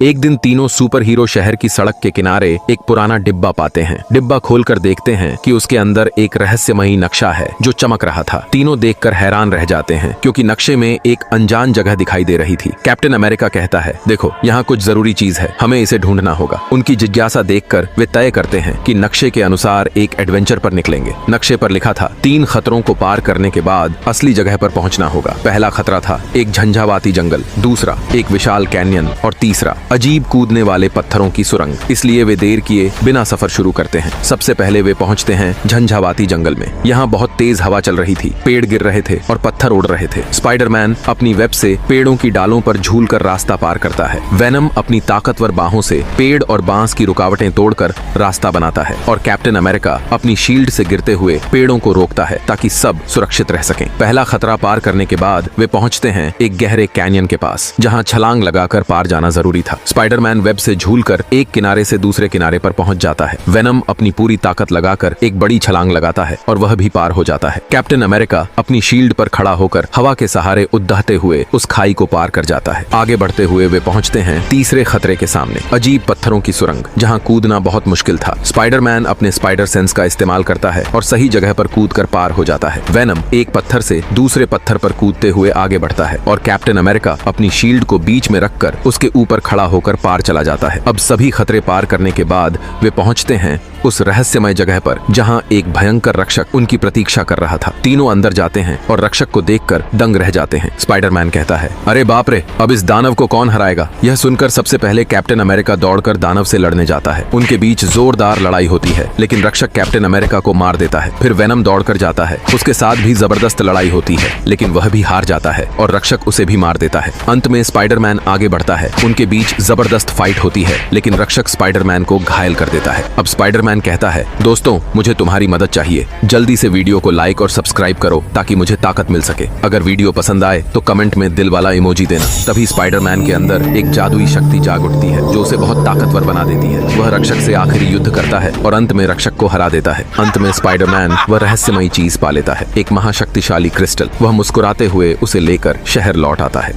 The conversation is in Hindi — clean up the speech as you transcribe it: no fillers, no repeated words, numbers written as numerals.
एक दिन तीनों सुपर हीरो शहर की सड़क के किनारे एक पुराना डिब्बा पाते हैं। डिब्बा खोलकर देखते हैं कि उसके अंदर एक रहस्यमयी नक्शा है जो चमक रहा था। तीनों देखकर हैरान रह जाते हैं क्योंकि नक्शे में एक अनजान जगह दिखाई दे रही थी। कैप्टन अमेरिका कहता है, देखो यहाँ कुछ जरूरी चीज है, हमें इसे ढूंढना होगा। उनकी जिज्ञासा देखकर वे तय करते हैं कि नक्शे के अनुसार एक एडवेंचर पर निकलेंगे। नक्शे पर लिखा था 3 खतरों को पार करने के बाद असली जगह पर पहुंचना होगा। पहला खतरा था एक झंझावाती जंगल, दूसरा एक विशाल कैन्यन और तीसरा अजीब कूदने वाले पत्थरों की सुरंग। इसलिए वे देर किए बिना सफर शुरू करते हैं। सबसे पहले वे पहुंचते हैं झंझावाती जंगल में। यहाँ बहुत तेज हवा चल रही थी, पेड़ गिर रहे थे और पत्थर उड़ रहे थे। स्पाइडरमैन अपनी वेब से पेड़ों की डालों पर झूलकर रास्ता पार करता है। वेनम अपनी ताकतवर बाहों से पेड़ और बांस की रुकावटें तोड़कर रास्ता बनाता है और कैप्टन अमेरिका अपनी शील्ड से गिरते हुए पेड़ों को रोकता है ताकि सब सुरक्षित रह सकें। पहला खतरा पार करने के बाद वे पहुंचते हैं एक गहरे कैनियन के पास, जहां छलांग लगाकर पार जाना जरूरी था। स्पाइडरमैन वेब से झूलकर एक किनारे से दूसरे किनारे पर पहुंच जाता है। वेनम अपनी पूरी ताकत लगाकर एक बड़ी छलांग लगाता है और वह भी पार हो जाता है। कैप्टन अमेरिका अपनी शील्ड पर खड़ा होकर हवा के सहारे उद्दहते हुए उस खाई को पार कर जाता है। आगे बढ़ते हुए वे पहुंचते हैं तीसरे खतरे के सामने, अजीब पत्थरों की सुरंग, जहां कूदना बहुत मुश्किल था। स्पाइडरमैन अपने स्पाइडर सेंस का इस्तेमाल करता है और सही जगह पर कूदकर पार हो जाता है। वेनम एक पत्थर से दूसरे पत्थर पर कूदते हुए आगे बढ़ता है और कैप्टन अमेरिका अपनी शील्ड को बीच में रखकर उसके ऊपर खड़ा होकर पार चला जाता है। अब सभी खतरे पार करने के बाद वे पहुंचते हैं उस रहस्यमय जगह पर जहां एक भयंकर रक्षक उनकी प्रतीक्षा कर रहा था। तीनों अंदर जाते हैं और रक्षक को देखकर दंग रह जाते हैं। स्पाइडरमैन कहता है, अरे बाप रे, अब इस दानव को कौन हराएगा? यह सुनकर सबसे पहले कैप्टन अमेरिका दौड़कर दानव से लड़ने जाता है। उनके बीच जोरदार लड़ाई होती है, लेकिन रक्षक कैप्टन अमेरिका को मार देता है। फिर वेनम दौड़कर जाता है, उसके साथ भी जबरदस्त लड़ाई होती है, लेकिन वह भी हार जाता है और रक्षक उसे भी मार देता है। अंत में स्पाइडरमैन आगे बढ़ता है, उनके बीच जबरदस्त फाइट होती है, लेकिन रक्षक स्पाइडरमैन को घायल कर देता है। अब स्पाइडरमैन कहता है, दोस्तों मुझे तुम्हारी मदद चाहिए, जल्दी से वीडियो को लाइक और सब्सक्राइब करो ताकि मुझे ताकत मिल सके। अगर वीडियो पसंद आए तो कमेंट में दिल वाला इमोजी देना। तभी स्पाइडरमैन के अंदर एक जादुई शक्ति जाग उठती है जो उसे बहुत ताकतवर बना देती है। वह रक्षक से आखिरी युद्ध करता है और अंत में रक्षक को हरा देता है। अंत में स्पाइडरमैन वह रहस्यमयी चीज पा लेता है, एक महाशक्तिशाली क्रिस्टल। वह मुस्कुराते हुए उसे लेकर शहर लौट आता है।